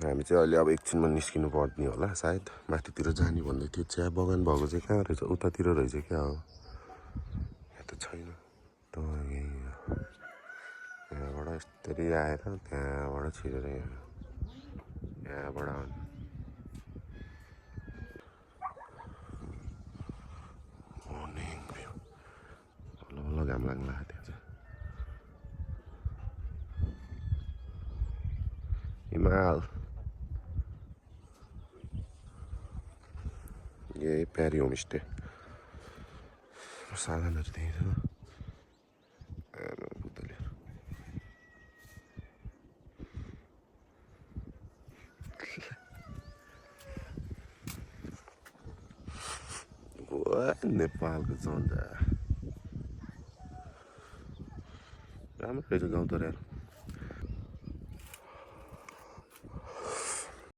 हामी चाहिँ अहिले अब एकछिनमा निस्किनु पर्ने होला सायद माथितिर जाने भन्दै थियो चिया बगान भएको चाहिँ कहाँ रहेछ उतातिर रहेछ क्या हो यहाँ त छैन त यही यहाँबाट यस्तरी आएर त्यहाँबाट छिरेर यहाँबाट मर्निङ भ्यू बल्ल बल्ल घाम लाग्ला त्यहाँ चाहिँ हिमाल यही प्यारी होमस्टे साधनहरू त्यही छ नेपालको चन्दा राम्रो रहेछ गाउँ तर यार